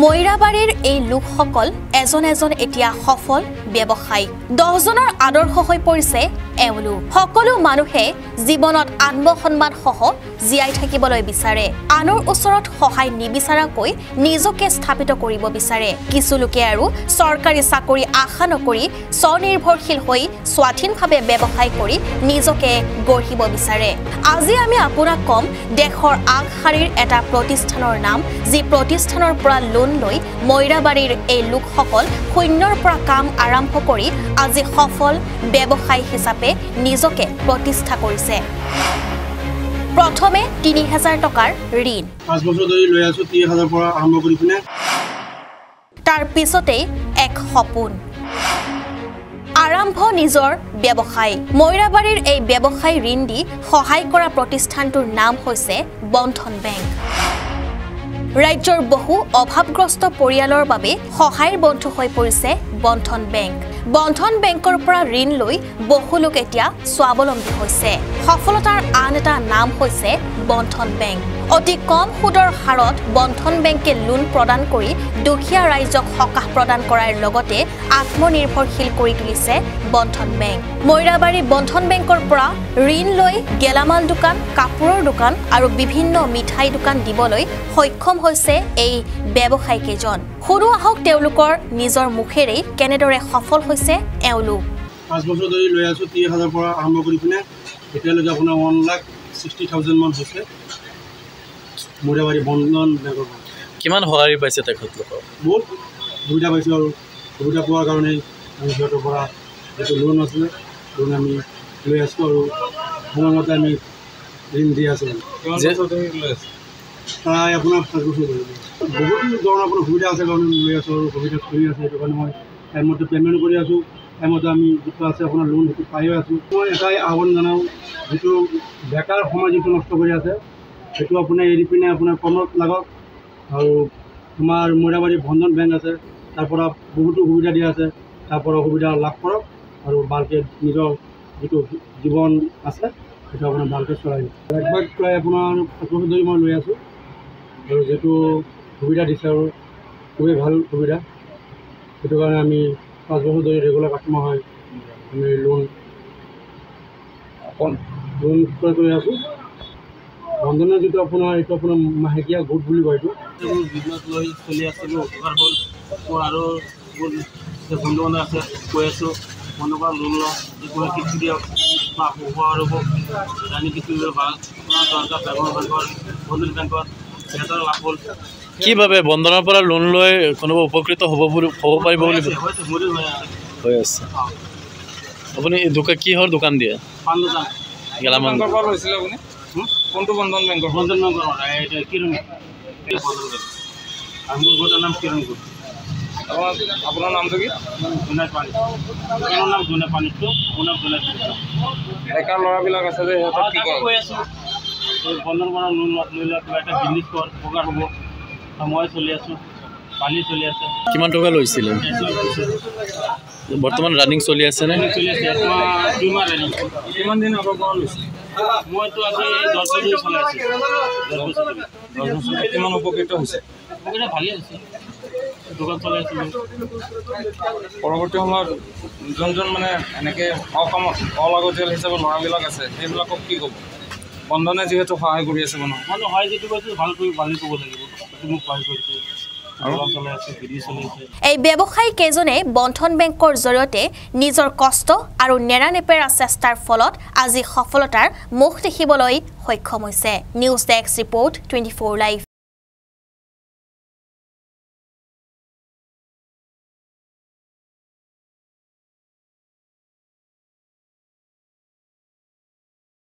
মইৰাবাৰীৰ এই লোকসকল এজন এতিয়া সফল ব্যৱসায়ী 10 জনৰ আদৰ্শ হৈ পৰিছে এওঁলোক সকলো মানুহে জীৱনত আত্মসন্মান সহ জীয়াই থাকিবলৈ বিচাৰে আনৰ ওচৰত সহায় নিবিচাৰাকৈ নিজকে স্থাপিত কৰিব বিচাৰে কিছু লোকে আৰু চৰকাৰী চাকৰি আশা নকৰি স্বনিৰ্ভৰশীল হৈ স্বাধীনভাৱে ব্যৱসায় কৰি নিজকে গঢ়িব বিচাৰে আজি আমি আপোনাক কম দেশৰ আগশাৰীৰ এটা প্ৰতিষ্ঠানৰ নাম যি প্ৰতিষ্ঠানৰ পৰা লোন লৈ মইৰাবাৰীৰ এই লোকসকল শূন্যৰ পৰা কাম আৰম্ভ কৰি আজি সফল ব্যৱসায়ী হিচাপে নিজকে প্ৰতিষ্ঠা কৰিছে প্ৰথমে ৩০০০ টকাৰ ঋণ 5 বছৰ ধৰি লৈ আছো ৩০০০ পৰা আৰম্ভ কৰি পিনে তাৰ পিছতে এক সপোন আৰম্ভ নিজৰ ব্যৱসায় মইৰাবাৰীৰ এই ব্যৱসায় ঋণ দি সহায় কৰা প্ৰতিষ্ঠানটোৰ নাম হৈছে বন্ধন বেংক ৰাজ্যৰ বহু অভাৱগ্ৰস্ত পৰিয়ালৰ বাবে সহায়ৰ বন্ধু হৈ পৰিছে বন্ধন বেংকৰ পৰা ঋণ লৈ বহু লোক এতিয়া স্বাৱলম্বী হৈছে সফলতাৰ আন এটা নাম হৈছে বন্ধন বেংক অতি কম সুদৰ হাৰত বন্ধন বেংকে লোন প্ৰদান কৰি দুখীয়া ৰাইজক সকাহ প্ৰদান কৰাৰ লগতে আত্মনিৰ্ভৰশীল কৰি তুলিছে বন্ধন বেংক মইৰাবাৰী বন্ধন বেংকৰ পৰা ঋণ লৈ গেলামাল দোকান কাপোৰৰ দোকান আৰু বিভিন্ন মিঠাই দোকান দিবলৈ সক্ষম হৈছে এই ব্যৱসায়ী কেজন সৰু আহক তেওঁলোকৰ নিজৰ মুখেৰে কেনেদৰে সফল হৈছে এওঁলোক 5 বছৰ ধৰি লৈ আছো ৩০০০ পৰা আৰম্ভ কৰি পিনে এতিয়ালৈকে আপোনাৰ 1,60,000 মান হৈছে মইৰাবাৰী বন্ধন বেংকৰ কিমান সহায় পাইছে তেখেতলোকৰ বহুত সুবিধা পাইছোঁ আৰু সুবিধা পোৱাৰ কাৰণে আমি সিহঁতৰ পৰা যিটো লোন আছিলে লোন আমি লৈ আছোঁ আৰু সময়মতে আমি ঋণ দি আছোঁ প্ৰায় আপোনাৰ 5 বছৰ ধৰি বহুত ধৰণৰ আপোনাৰ সুবিধা আছে কাৰণে লৈ আছোঁ আৰু সুবিধা কৰি আছে সেইটো কাৰণে মই টাইমতে পে'মেণ্ট কৰি আছোঁ টাইমতে আমি যিটো আছে আপোনাৰ লোন সেইটো পাইও আছোঁ মই এটাই আহ্বান জনাওঁ যিটো বেকাৰ সময় যিটো নষ্ট কৰি আছে সেইটো আপোনাৰ এৰি পিনে আপোনাৰ কৰ্মত লাগক আৰু তোমাৰ মইৰাবাৰী বন্ধন বেংক আছে তাৰ পৰা বহুতো সুবিধা দিয়া আছে তাৰ পৰা সুবিধা লাভ কৰক আৰু ভালকৈ নিজৰ যিটো জীৱন আছে সেইটো আপোনাৰ ভালকৈ চলাই একবাৰ প্ৰায় আপোনাৰ 5 বছৰ ধৰি মই লৈ আছোঁ আৰু যিটো সুবিধা দিছে আৰু খুবেই ভাল সুবিধা সেইটো কাৰণে আমি 5 বছৰ ধৰি ৰেগুলাৰ কাষ্টমাৰ হয় আমি লোন কৰি আছোঁ বন্ধনৰ যিটো আপোনাৰ এইটো আপোনাৰ মাহেকীয়া গোট বুলি কয় এইটো বিজনেছ লৈ চলি আছিলোঁ উপকাৰ হ'ল মোৰ আৰু বন্ধু বান্ধৱ আছে কৈ আছোঁ বন্ধুৰ পৰা লোন লওঁ যিকোনো কিস্তি দিয়ক বা উপহাৰ হ'ব জানি কিস্তি লৈ ভাল বেংকৰ বন্ধন বেংকত সিহঁতৰ লাভ হ'ল কিভাৱে বন্ধনৰ পৰা লোন লৈ কোনোবা উপকৃত হ'ব পাৰিব বুলি মোৰে হৈ আছে আপুনি দোকান কিহৰ দোকান দিয়ে পাণ দোকান গেলামাল পৰা লৈছিলে আপুনি কোনটো বন্ধন বেংকৰ কিৰণ আৰু মোৰ গোটৰ নাম কিৰণ গোট আপোনাৰ নামটো কি জোনাই পানী মোৰ নাম জোনাই পানীটো মোৰ নাম জোনাই ডেকা ল'ৰাবিলাক আছে যে সিহঁতক কি কয় কৈ আছোঁ বন্ধন পৰা লোন লৈ লোৱা কিবা এটা বিজনেছ কৰ উপকাৰ হ'ব মই চলি আছোঁ পানী চলি আছে কিমান টকা লৈছিলে বৰ্তমান ৰানিং চলি আছে নে চলি আছে 2 মাহ ৰানিং কিমান দিন আগৰ পৰা লৈছিলে মইতো আজি 10 বছৰ চলাই আছোঁ 10 বছৰ কিমান উপকৃত হৈছে উপকৃত ভালেই হৈছে দোকান চলাই আছিলোঁ পৰৱৰ্তী সময়ত যোনজন মানে এনেকৈ অলাগতিয়াল হিচাপে ল'ৰাবিলাক আছে সেইবিলাকক কি ক'ব বন্ধনে যিহেতু সহায় কৰি আছে মানুহ মানুহ হয় যিটো কৈছোঁ ভালকৈ ক'ব লাগিব মোক সহায় কৰিছে এই ব্যৱসায়ী কেজনে বন্ধন বেংকৰ জৰিয়তে নিজৰ কষ্ট আৰু নেৰানেপেৰা চেষ্টাৰ ফলত আজি সফলতাৰ মুখ দেখিবলৈ সক্ষম হৈছে নিউজ ডেস্ক ৰিপৰ্ট 24 লাইভ